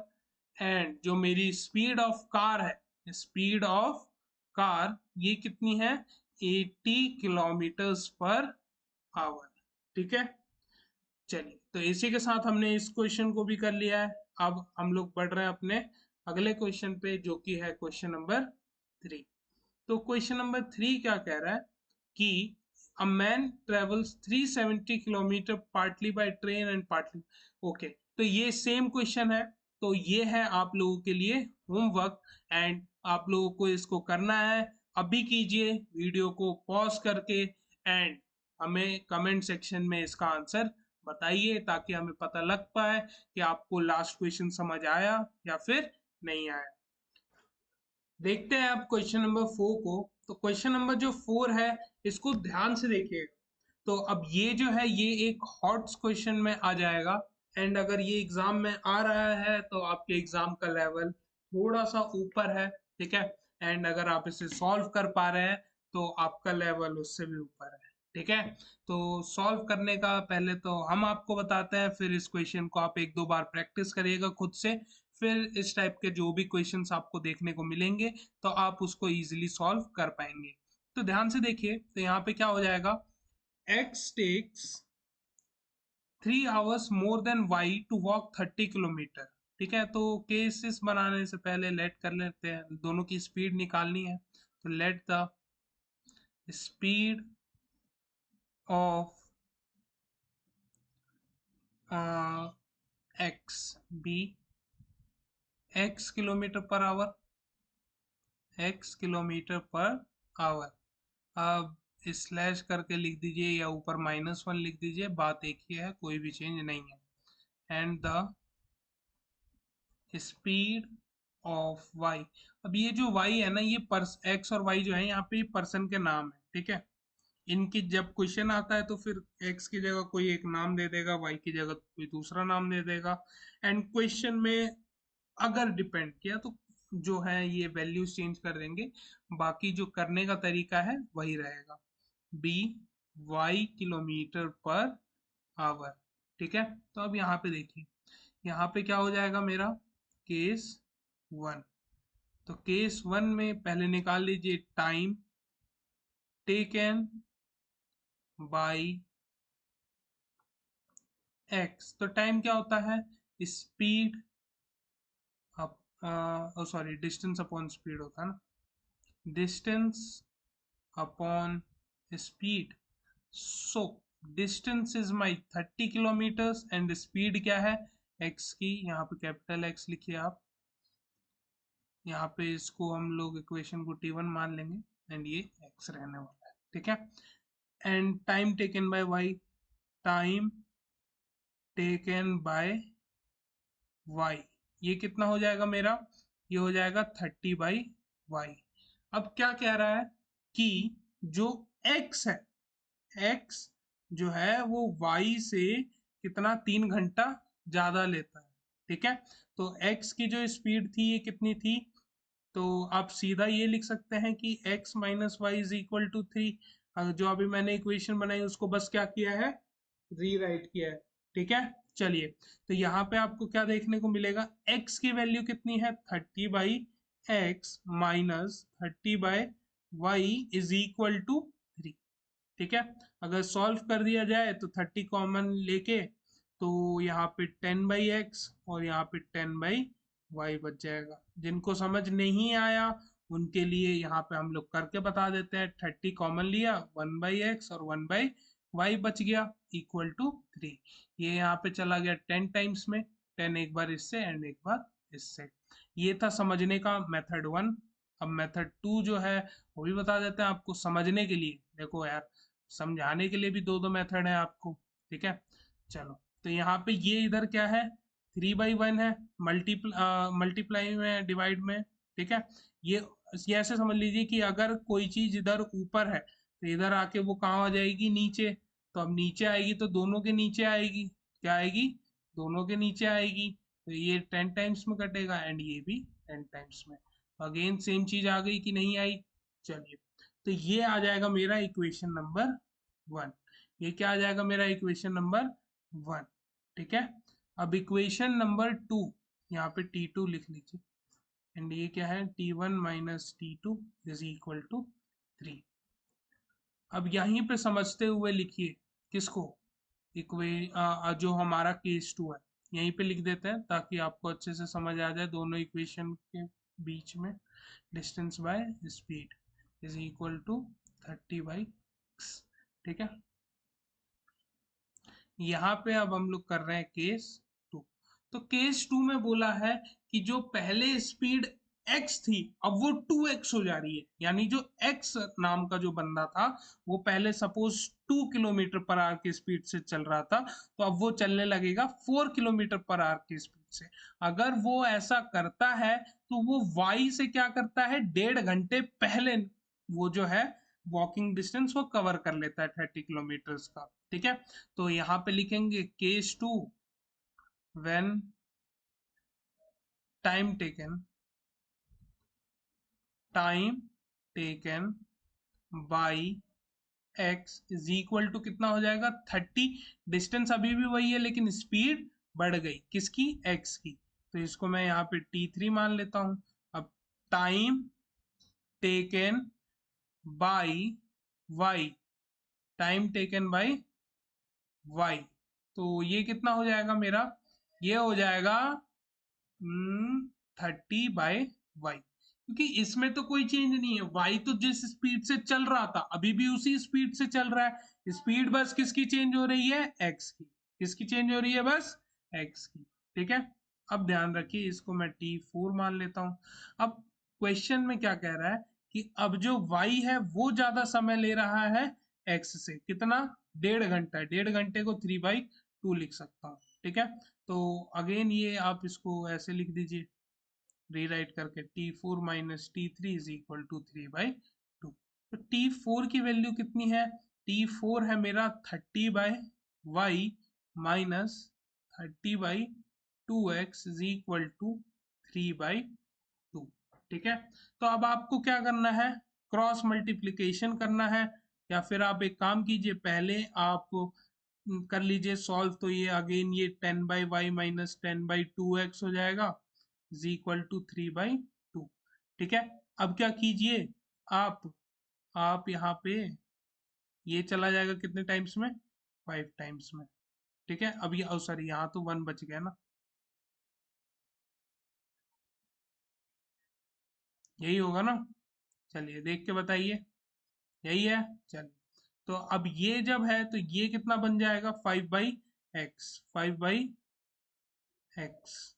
and जो मेरी स्पीड ऑफ कार है, स्पीड ऑफ कार ये कितनी है, 80 किलोमीटर्स पर आवर। ठीक है, चलिए, तो इसी के साथ हमने इस क्वेश्चन को भी कर लिया है। अब हम लोग बढ़ रहे हैं अपने अगले क्वेश्चन पे, जो कि है क्वेश्चन नंबर 3। तो क्वेश्चन नंबर 3 क्या कह रहा है कि a man travels 370 kilometre partly by train and partly, okay, तो ये सेम क्वेश्चन है, तो ये है आप लोगों के लिए होमवर्क एंड आप लोगों को इसको करना है। अभी कीजिए, वीडियो को पॉज करके एंड हमें कमेंट सेक्शन में इसका आंसर बताइए, ताकि हमें पता लग पाए कि आपको लास्ट क्वेश्चन समझ आया या फिर नहीं आया। देखते हैं अब क्वेश्चन नंबर 4 को। तो क्वेश्चन नंबर जो 4 है, इसको ध्यान से देखिएगा। तो अब ये जो है, ये एक हॉट क्वेश्चन में आ जाएगा एंड अगर ये एग्जाम में आ रहा है तो आपके एग्जाम का लेवल थोड़ा सा ऊपर है। ठीक है, एंड अगर आप इसे सॉल्व कर पा रहे हैं तो आपका लेवल उससे भी ऊपर है। ठीक है, तो सॉल्व करने का पहले तो हम आपको बताते हैं, फिर इस क्वेश्चन को आप एक दो बार प्रैक्टिस करिएगा खुद से, फिर इस टाइप के जो भी क्वेश्चंस आपको देखने को मिलेंगे तो आप उसको इजीली सॉल्व कर पाएंगे। तो ध्यान से देखिए, तो यहाँ पे क्या हो जाएगा, x takes 3 hours more than y to walk 30 kilometre. ठीक है, तो केसेस बनाने से पहले लेट कर लेते हैं, दोनों की स्पीड निकालनी है। तो let the speed of x be x kilometre per hour, x kilometre per hour. अब स्लैश करके लिख दीजिए या ऊपर -1 लिख दीजिए, बात एक ही है, कोई भी चेंज नहीं है। And the speed of y, अब ये जो y है ना, ये x और y जो है यहाँ पे पर्सन के नाम है। ठीक है, इनकी जब क्वेश्चन आता है तो फिर x की जगह कोई एक नाम दे देगा, y की जगह कोई दूसरा नाम दे देगा एंड क्वेश्चन में अगर डिपेंड किया तो जो है ये वैल्यूज चेंज कर देंगे, बाकी जो करने का तरीका है वही रहेगा, be y kilometre per hour. ठीक है, तो अब यहाँ पे देखिए, यहाँ पे क्या हो जाएगा मेरा, केस 1। तो केस 1 में पहले निकाल लीजिए टाइम टेकन बाय एक्स। तो टाइम क्या होता है, speed sorry, distance upon speed होता है ना, distance upon speed. So distance is my 30 kilometres and speed क्या है, x की, यहाँ पे कैपिटल X लिखिए आप, यहाँ पे इसको हम लोग इक्वेशन को t1 मान लेंगे एंड ये x रहने वाला है। ठीक है, and time taken bye y, time taken bye y, ये कितना हो जाएगा मेरा, ये हो जाएगा 30/y। अब क्या कह रहा है कि जो x है, x जो है वो y से कितना 3 घंटा ज्यादा लेता है। ठीक है, तो x की जो स्पीड थी ये कितनी थी, तो आप सीधा ये लिख सकते हैं कि x minus y is equal to 3। जो अभी मैंने इक्वेशन बनाई उसको बस क्या किया है, रीराइट किया है। ठीक है, चलिए, तो यहाँ पे आपको क्या देखने को मिलेगा, x की वैल्यू कितनी है, 30/x minus 30/y is equal to 3। ठीक है, अगर सॉल्व कर दिया जाए तो 30 कॉमन लेके तो यहाँ पे 10/x और यहाँ पे 10/y बच जाएगा। जिनको समझ नहीं आया उनके लिए यहाँ पे हम लोग करके बता देते हैं। 30 कॉमन लिया, 1/x और 1/y बच गया इक्वल टू 3। ये यहाँ पे चला गया 10 टाइम्स में, 10 एक बार इससे एंड एक बार इससे। ये था समझने का मेथड 1। अब मेथड 2 जो है वो भी बता देते हैं आपको समझने के लिए। देखो यार, समझाने के लिए भी दो दो मेथड है आपको। ठीक है, चलो तो यहाँ पे ये इधर क्या है, 3/1 है, मल्टीप्लाई में डिवाइड में। ठीक है, ये ऐसे समझ लीजिए कि अगर कोई चीज इधर ऊपर है तो इधर आके वो कहाँ आ जाएगी, नीचे। तो अब नीचे आएगी तो दोनों के नीचे आएगी, क्या आएगी, दोनों के नीचे आएगी। तो ये 10 टाइम्स में कटेगा एंड ये भी 10 टाइम्स में। अगेन सेम चीज आ गई कि नहीं आई। चलिए, तो ये आ जाएगा मेरा इक्वेशन नंबर 1। ये क्या आ जाएगा मेरा इक्वेशन नंबर 1। ठीक है, अब इक्वेशन नंबर 2, यहाँ पे T2 लिख लीजिए एंड ये क्या है, T1 minus T2 is equal to 3। अब यहीं पे समझते हुए लिखिए किसको, जो हमारा केस 2 है यहीं पे लिख देते हैं ताकि आपको अच्छे से समझ आ जाए। दोनों इक्वेशन के बीच में distance by speed is equal to 30/x। ठीक है, यहाँ पे अब हम लोग कर रहे हैं केस 2। तो केस 2 में बोला है कि जो पहले स्पीड x थी अब वो 2x हो जा रही है। यानी जो x नाम का जो बंदा था वो पहले सपोज 2 किलोमीटर पर आवर की स्पीड से चल रहा था, तो अब वो चलने लगेगा 4 किलोमीटर पर आवर की स्पीड से। अगर वो ऐसा करता है तो वो y से क्या करता है, 1.5 घंटे पहले वो जो है वॉकिंग डिस्टेंस वो कवर कर लेता है 30 किलोमीटर का। ठीक है, तो यहाँ पे लिखेंगे case 2 when time taken by x is equal to कितना हो जाएगा, 30। डिस्टेंस अभी भी वही है लेकिन स्पीड बढ़ गई किसकी, x की। तो इसको मैं यहाँ पे t3 मान लेता हूँ। अब time taken by y, time taken by y, तो ये कितना हो जाएगा मेरा, ये हो जाएगा 30/y। क्योंकि इसमें तो कोई चेंज नहीं है, y तो जिस स्पीड से चल रहा था अभी भी उसी स्पीड से चल रहा है। स्पीड बस किसकी चेंज हो रही है, x की। किसकी चेंज हो रही है, बस x की। ठीक है, अब ध्यान रखिए इसको मैं t4 मान लेता हूं। अब क्वेश्चन में क्या कह रहा है कि अब जो y है वो ज्यादा समय ले रहा है x से। कितना, 1.5 घंटा। 1.5 घंटे को 3/2 लिख सकता हूँ। ठीक है, तो अगेन ये आप इसको ऐसे लिख दीजिए रीराइट करके, t4 minus t3 is equal to 3/2। तो t4 की वैल्यू कितनी है, t4 है मेरा 30/y minus 30/2x is equal to 3/2। ठीक है, तो अब आपको क्या करना है, क्रॉस मल्टीप्लीकेशन करना है। या फिर आप एक काम कीजिए, पहले आप कर लीजिए सॉल्व। तो ये अगेन ये 10/y माइनस 10/2x हो जाएगा इज इक्वल टू 3/2। ठीक है, अब क्या कीजिए आप यहाँ पे ये चला जाएगा कितने टाइम्स में, 5 टाइम्स में। ठीक है, अब ये सॉरी यहाँ तो 1 बच गया ना, यही होगा ना। चलिए देख के बताइए, यही है। चलिए, तो अब ये जब है तो ये कितना बन जाएगा, 5/x, 5/x।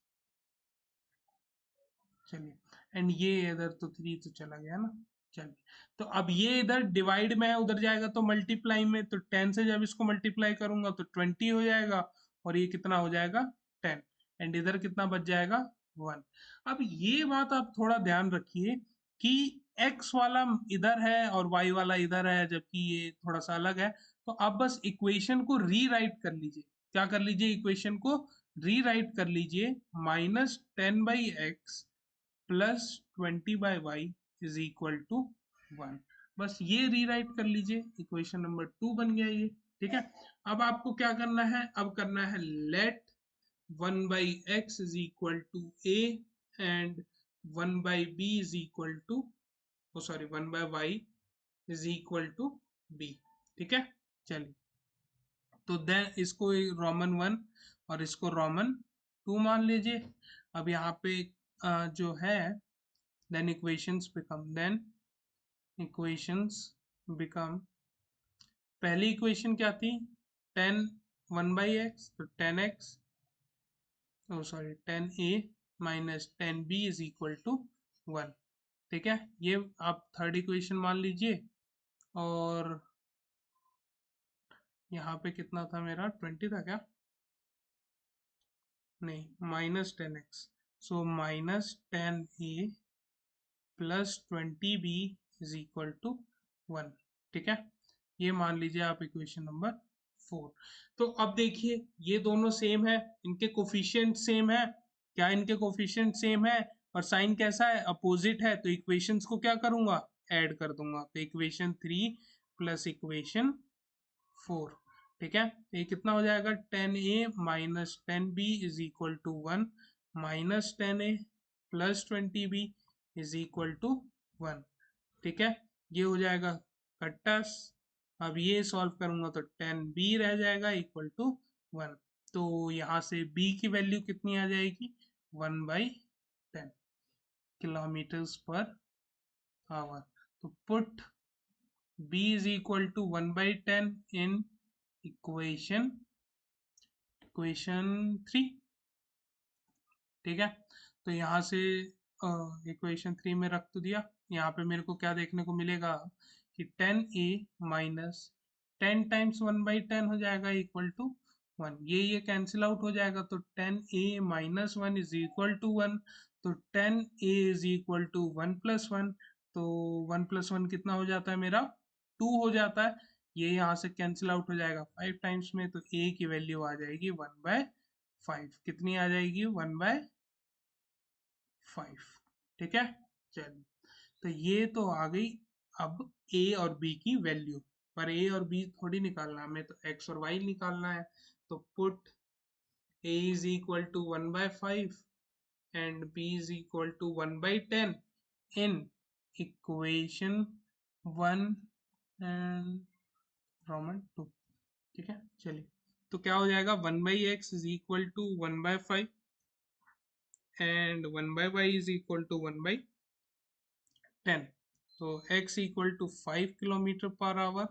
चलिए, एंड ये इधर तो 3 तो चला गया ना। चलिए, तो अब ये इधर डिवाइड में है, उधर जाएगा तो मल्टीप्लाई में। तो 10 से जब इसको मल्टीप्लाई करूंगा तो 20 हो जाएगा और ये कितना हो जाएगा, 10। एंड इधर कितना बच जाएगा, 1। अब ये बात आप थोड़ा ध्यान रखिए कि x वाला इधर है और y वाला इधर है, जबकि ये थोड़ा सा अलग है। तो आप बस इक्वेशन को रीराइट कर लीजिए। क्या कर लीजिए, इक्वेशन को रीराइट कर लीजिए, -10/x plus 20/y is equal to 1। बस ये रीराइट कर लीजिए, इक्वेशन नंबर 2 बन गया ये। ठीक है, अब आपको क्या करना है, अब करना है let 1/x is equal to a and 1/b is equal to, sorry 1/y is equal to b. ठीक है, चलिए तो देन इसको रोमन 1 और इसको रोमन 2 मान लीजिए। अब यहाँ पे जो है देन इक्वेशंस बिकम पहली इक्वेशन क्या थी, 10 1/x, तो 10x sorry 10a minus 10b is equal to 1। ठीक है, ये आप थर्ड इक्वेशन मान लीजिए। और यहाँ पे कितना था मेरा, 20 था क्या, नहीं, -10x, so -10a plus 20b is equal to 1। ठीक है, ये मान लीजिए आप इक्वेशन नंबर 4। तो अब देखिए ये दोनों सेम है, इनके कोफिशिएंट सेम है। क्या इनके कोफिशिएंट सेम है और साइन कैसा है, अपोजिट है, तो इक्वेशंस को क्या करूंगा, ऐड कर दूंगा। तो इक्वेशन 3 प्लस इक्वेशन 4। ठीक है, तो ये कितना हो जाएगा, 10a minus 10b is equal to 1 minus 10a plus 20b is equal to 1। ठीक है, ये हो जाएगा कट्टास। अब ये सॉल्व करूंगा तो 10b रह जाएगा इक्वल टू 1। तो यहाँ से b की वैल्यू कितनी आ जाएगी, 1/10 किलोमीटर्स पर आवर। तो put b is equal to 1/10 in equation 3। ठीक है, तो यहाँ से इक्वेशन 3 में रख तो दिया। यहाँ पे मेरे को क्या देखने को मिलेगा कि 10a माइनस 10 टाइम्स 1/10 हो जाएगा इक्वल टू 1। ये कैंसिल आउट हो जाएगा, तो 10a minus 1 is equal to 1। तो 10a is equal to 1 plus 1। तो 1 प्लस 1 कितना हो जाता है मेरा, 2 हो जाता है। ये यहाँ से कैंसिल आउट हो जाएगा 5 टाइम्स में, तो a की वैल्यू आ जाएगी 1/5। कितनी आ जाएगी, 1/5। ठीक है, चलिए तो ये तो आ गई अब a और b की वैल्यू। पर a और b थोड़ी निकालना है हमें, तो x और y निकालना है। तो put a is equal to 1/5 and b is equal to 1/10 in equation 1 and roman 2। ठीक है, चलिए तो क्या हो जाएगा, 1/x is equal to 1/5 and 1/y is equal to 1/10। So x equal to 5 kilometre per our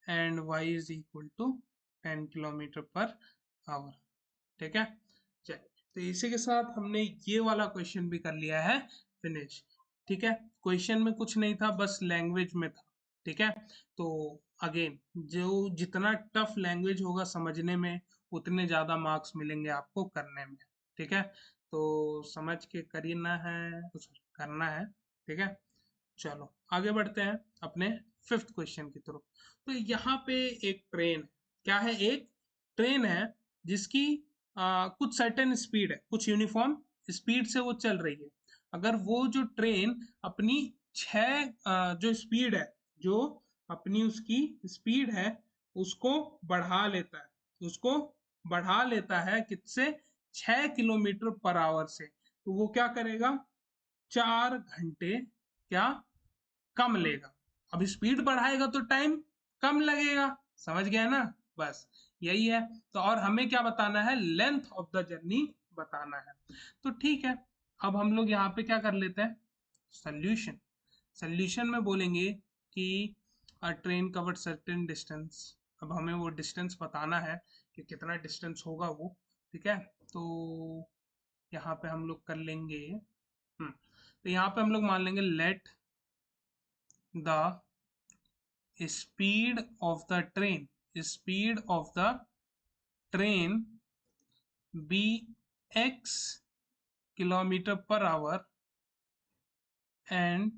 and y is equal to 10 kilometre per hour. ठीक है, चलिए तो इसी के साथ हमने ये वाला क्वेश्चन भी कर लिया है फिनिश। ठीक है, क्वेश्चन में कुछ नहीं था, बस लैंग्वेज में था। ठीक है, तो अगेन जो जितना टफ लैंग्वेज होगा समझने में, उतने ज़्यादा मार्क्स मिलेंगे आपको करने में। ठीक है, तो समझ के करना है, करना है। ठीक है, चलो आगे बढ़ते हैं अपने फिफ्थ क्वेश्चन की तरफ। तो यहाँ पे एक ट्रेन, क्या है, एक ट्रेन है जिसकी कुछ सर्टेन स्पीड है, कुछ यूनिफॉर्म स्पीड से वो चल रही है। अगर वो जो ट्रेन अपनी जो स्पीड है, जो अपनी उसकी स्पीड है उसको बढ़ा लेता है, उसको बढ़ा लेता है किससे, 6 किलोमीटर पर आवर से, तो वो क्या करेगा, 4 घंटे क्या कम लेगा। अब स्पीड बढ़ाएगा तो टाइम कम लगेगा, समझ गया ना, बस यही है। तो और हमें क्या बताना है, लेंथ ऑफ द जर्नी बताना है। तो ठीक है, अब हम लोग यहाँ पे क्या कर लेते हैं, सोल्यूशन। सोल्यूशन में बोलेंगे कि अ ट्रेन कवर्ड सर्टेन डिस्टेंस। अब हमें वो डिस्टेंस बताना है कि कितना डिस्टेंस होगा वो। ठीक है, तो यहाँ पे हम लोग कर लेंगे, तो यहाँ पे हम लोग मान लेंगे let the speed of the train be x kilometer per hour and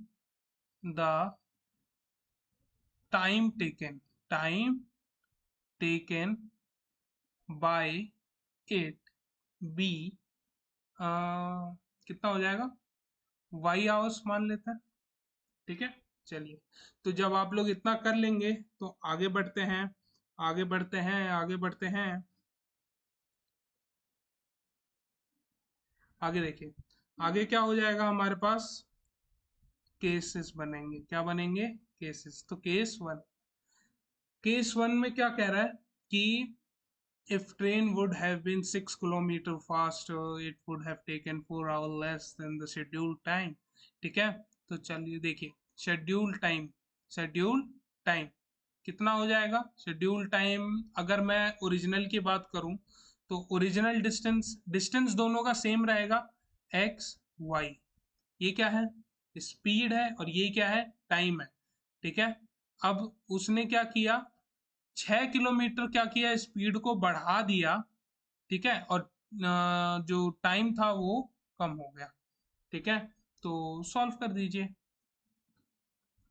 the time taken by it be कितना हो जाएगा, y आवर्स मान लेते हैं। ठीक है, चलिए तो जब आप लोग इतना कर लेंगे तो आगे बढ़ते हैं, आगे बढ़ते हैं, आगे बढ़ते हैं। आगे देखिए, आगे क्या हो जाएगा हमारे पास, केसेस बनेंगे। क्या बनेंगे, केसेस। तो केस 1, केस 1 में क्या कह रहा है कि if train would have been 6 kilometer faster it would have taken 4 hours less than the scheduled time। ठीक है, तो चलिए देखिए शेड्यूल टाइम कितना हो जाएगा। शेड्यूल टाइम अगर मैं ओरिजिनल की बात करूं तो ओरिजिनल डिस्टेंस दोनों का सेम रहेगा, एक्स वाई। ये क्या है, स्पीड है, और ये क्या है, टाइम है। ठीक है, अब उसने क्या किया, 6 किलोमीटर क्या किया, स्पीड को बढ़ा दिया। ठीक है, और जो टाइम था वो कम हो गया। ठीक है, तो सॉल्व कर दीजिए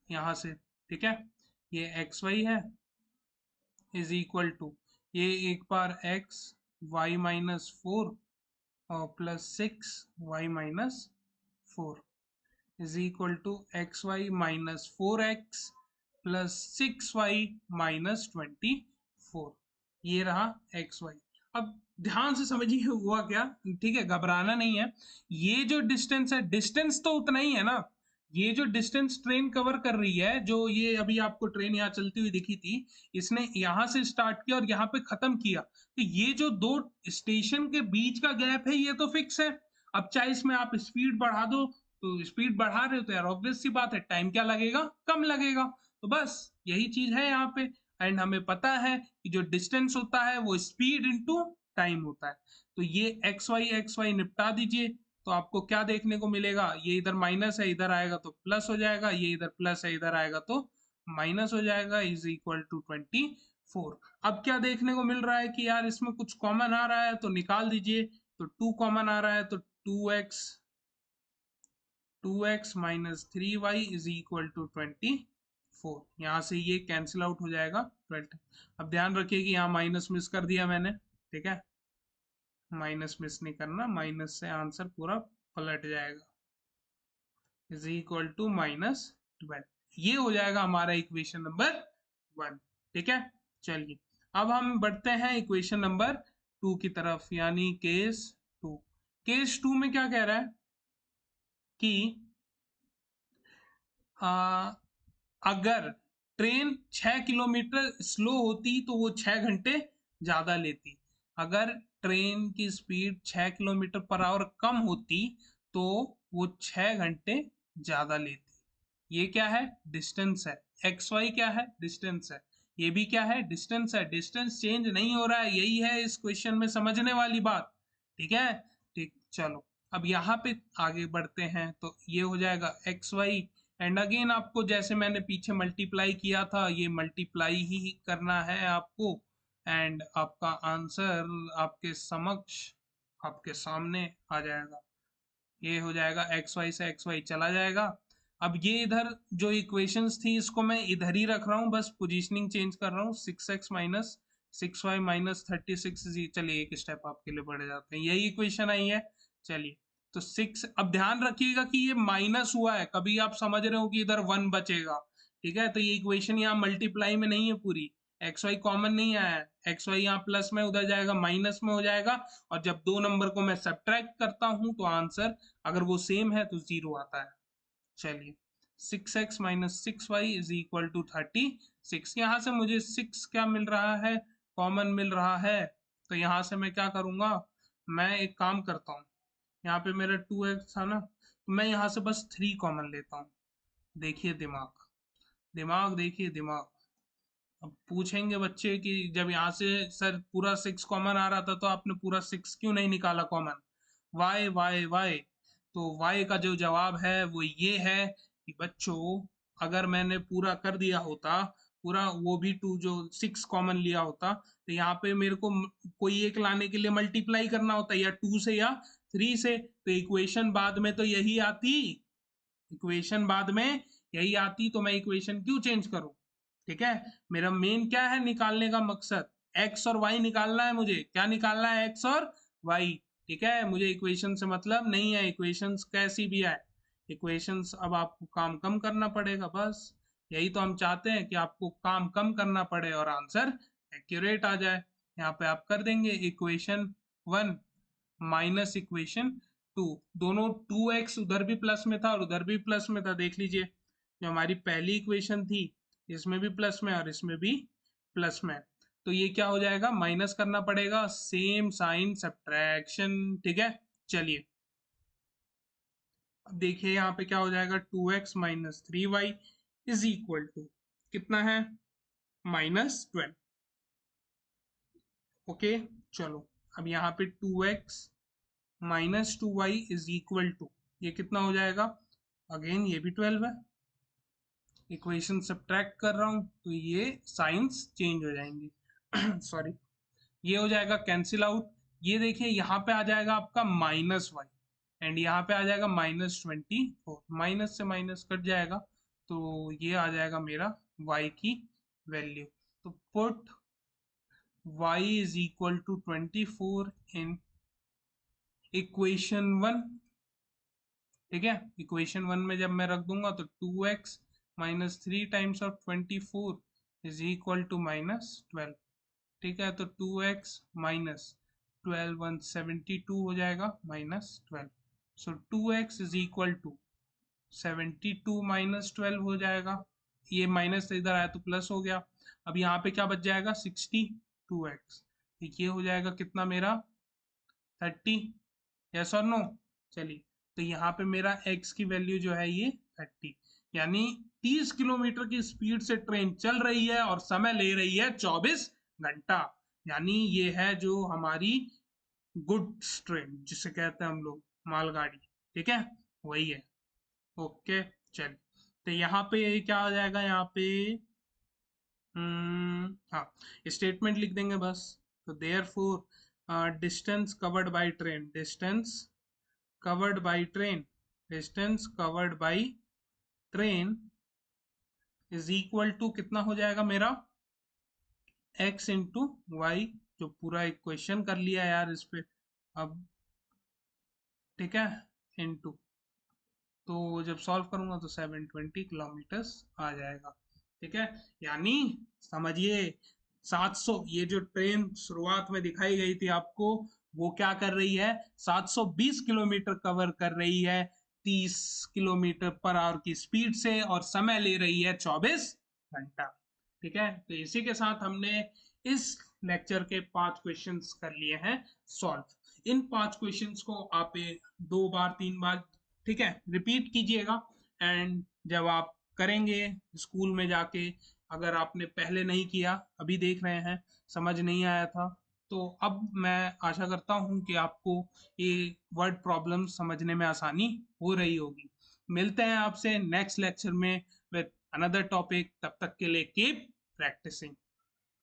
यहां से। ठीक है, ये एक्स वाई है इज इक्वल टू, ये एक बार एक्स वाई माइनस 4 और plus 6 y - 4 is equal to x y minus 4x plus 6y - 24। ये रहा एक्स वाई। अब ध्यान से समझिए हुआ क्या। ठीक है, घबराना नहीं है। ये जो डिस्टेंस है, डिस्टेंस तो उतना ही है ना। ये जो डिस्टेंस ट्रेन कवर कर रही है, जो ये अभी आपको ट्रेन यहाँ चलती हुई दिखी थी, इसने यहाँ से स्टार्ट किया और यहाँ पे खत्म किया, तो ये जो दो स्टेशन के बीच का गैप है ये तो फिक्स है। अब चाहे इसमें आप स्पीड बढ़ा दो, तो स्पीड बढ़ा रहे हो तो यार ऑब्वियस सी बात है टाइम क्या लगेगा, कम लगेगा। तो बस यही चीज है यहाँ पे। एंड हमें पता है कि जो डिस्टेंस होता है वो स्पीड इनटू टाइम होता है। तो ये एक्स वाई निपटा दीजिए, तो आपको क्या देखने को मिलेगा, ये इधर माइनस है इधर आएगा तो प्लस हो जाएगा, ये इधर प्लस है इधर आएगा तो माइनस हो जाएगा, इज इक्वल टू 24। अब क्या देखने को मिल रहा है कि यार इसमें कुछ कॉमन आ रहा है तो निकाल दीजिए। तो 2 कॉमन आ रहा है तो 2x minus 3y is equal to 24। यहाँ से ये कैंसिल आउट हो जाएगा 20। अब ध्यान रखिए कि यहाँ माइनस मिस कर दिया मैंने। ठीक है, माइनस मिस नहीं करना, माइनस से आंसर पूरा पलट जाएगा, इज इक्वल टू -12। ये हो जाएगा हमारा इक्वेशन नंबर 1। ठीक है, चलिए अब हम बढ़ते हैं इक्वेशन नंबर 2 की तरफ, यानी केस 2। केस 2 में क्या कह रहा है कि अगर ट्रेन 6 किलोमीटर स्लो होती तो वो 6 घंटे ज्यादा लेती। अगर ट्रेन की स्पीड 6 किलोमीटर पर आवर कम होती तो वो 6 घंटे ज्यादा लेती। ये क्या है, डिस्टेंस है। एक्स वाई क्या है, डिस्टेंस है। ये भी क्या है, डिस्टेंस है। डिस्टेंस चेंज नहीं हो रहा है, यही है इस क्वेश्चन में समझने वाली बात। ठीक है, ठीक, चलो अब यहाँ पे आगे बढ़ते हैं। तो ये हो जाएगा एक्स वाई, एंड अगेन आपको जैसे मैंने पीछे मल्टीप्लाई किया था ये मल्टीप्लाई ही करना है आपको। एंड आपका आंसर आपके समक्ष, आपके सामने आ जाएगा। ये हो जाएगा एक्स वाई से एक्स वाई चला जाएगा। अब ये इधर जो इक्वेशंस थी इसको मैं इधर ही रख रहा हूँ, बस पोजीशनिंग चेंज कर रहा हूँ। 6x minus 6y minus 36। चलिए एक स्टेप आपके लिए बढ़ जाते हैं, यही इक्वेशन आई है। चलिए तो 6, अब ध्यान रखिएगा कि ये माइनस हुआ है, कभी आप समझ रहे हो कि इधर 1 बचेगा। ठीक है, तो ये इक्वेशन यहाँ मल्टीप्लाई में नहीं है पूरी, एक्स वाई कॉमन नहीं आया है। एक्स वाई यहाँ प्लस में उधर जाएगा माइनस में हो जाएगा, और जब दो नंबर को मैं सब्ट्रैक्ट करता हूं तो आंसर अगर वो सेम है तो 0 आता है। चलिए 6x minus 6y is equal to 36। यहाँ से मुझे 6 क्या मिल रहा है, कॉमन मिल रहा है। तो यहाँ से मैं क्या करूंगा, मैं एक काम करता हूँ, यहाँ पे मेरा 2x था ना, तो मैं यहाँ से बस 3 कॉमन लेता हूँ। देखिए दिमाग, दिमाग देखिए दिमाग। अब पूछेंगे बच्चे कि जब यहाँ से सर पूरा 6 कॉमन आ रहा था तो आपने पूरा 6 क्यों नहीं निकाला कॉमन, वाई वाई वाई। तो वाई का जो जवाब है वो ये है कि बच्चों अगर मैंने पूरा कर दिया होता, पूरा वो भी 2 जो 6 कॉमन लिया होता, तो यहाँ पे मेरे को कोई एक लाने के लिए मल्टीप्लाई करना होता, या 2 से या 3 से, तो इक्वेशन बाद में तो यही आती, इक्वेशन बाद में यही आती, तो मैं इक्वेशन क्यों चेंज करूं। ठीक है, मेरा मेन क्या है निकालने का मकसद, एक्स और वाई निकालना है मुझे। क्या निकालना है, एक्स और वाई। ठीक है, मुझे इक्वेशन से मतलब नहीं है, इक्वेशंस कैसी भी आए, इक्वेशंस अब आपको काम कम करना पड़ेगा, बस यही तो हम चाहते हैं कि आपको काम कम करना पड़े और आंसर एक्यूरेट आ जाए। यहाँ पे आप कर देंगे इक्वेशन 1 माइनस इक्वेशन 2, दोनों 2x उधर भी प्लस में था और उधर भी प्लस में था। देख लीजिए जो हमारी पहली इक्वेशन थी इसमें भी प्लस में और इसमें भी प्लस में, तो ये क्या हो जाएगा, माइनस करना पड़ेगा, सेम साइन सब्ट्रैक्शन। ठीक है, चलिए अब देखिए यहाँ पे क्या हो जाएगा, 2x minus 3y is equal to कितना है, -12। ओके, चलो अब यहाँ पे 2x minus 2y is equal to, ये कितना हो जाएगा, अगेन ये भी 12 है, इक्वेशन सब्ट्रैक्ट कर रहा हूँ तो ये साइंस चेंज हो जाएंगे सॉरी, ये हो जाएगा कैंसिल आउट, ये देखिए यहाँ पे आ जाएगा आपका -y एंड यहाँ पे आ जाएगा -24, माइनस से माइनस कट जाएगा, तो ये आ जाएगा मेरा y की वैल्यू। तो put y is equal to 24 in equation 1। ठीक है, इक्वेशन 1 में जब मैं रख दूंगा तो 2x minus 3 times of 24 is equal to -12। ठीक है, तो 2x माइनस 12 172 हो जाएगा -12, सो 2x इज इक्वल टू 72 -12 हो जाएगा, ये माइनस से इधर आया तो प्लस हो गया। अब यहाँ पे क्या बच जाएगा, 62x, ये हो जाएगा कितना मेरा 30, यस और नो। चलिए, तो यहाँ पे मेरा x की वैल्यू जो है ये 30, यानी 30 किलोमीटर की स्पीड से ट्रेन चल रही है और समय ले रही है 24 घंटा, यानी ये है जो हमारी गुड्स ट्रेन जिसे कहते हैं हम लोग मालगाड़ी। ठीक है, वही है। ओके, चलिए, तो यहाँ पे क्या आ जाएगा, यहाँ पे हाँ, स्टेटमेंट लिख देंगे बस। तो therefore distance covered by train, covered by train distance covered by train is equal to कितना हो जाएगा मेरा, x इंटू वाई, जो पूरा इक्वेशन कर लिया यार इस पे अब। ठीक है, इंटू, तो जब सॉल्व करूंगा तो 720 किलोमीटर्स आ जाएगा। ठीक है, यानी समझिए 700, ये जो ट्रेन शुरुआत में दिखाई गई थी आपको, वो क्या कर रही है, 720 किलोमीटर कवर कर रही है 30 किलोमीटर पर आवर की स्पीड से, और समय ले रही है 24 घंटा। ठीक है, तो इसी के साथ हमने इस लेक्चर के 5 क्वेश्चंस कर लिए हैं सॉल्व। इन 5 क्वेश्चंस को आप 2 बार 3 बार, ठीक है, रिपीट कीजिएगा, एंड जब आप करेंगे स्कूल में जाके, अगर आपने पहले नहीं किया, अभी देख रहे हैं समझ नहीं आया था, तो अब मैं आशा करता हूं कि आपको ये वर्ड प्रॉब्लम समझने में आसानी हो रही होगी। मिलते हैं आपसे नेक्स्ट लेक्चर में विद अनदर टॉपिक, तब तक के लिए कीप प्रैक्टिसिंग।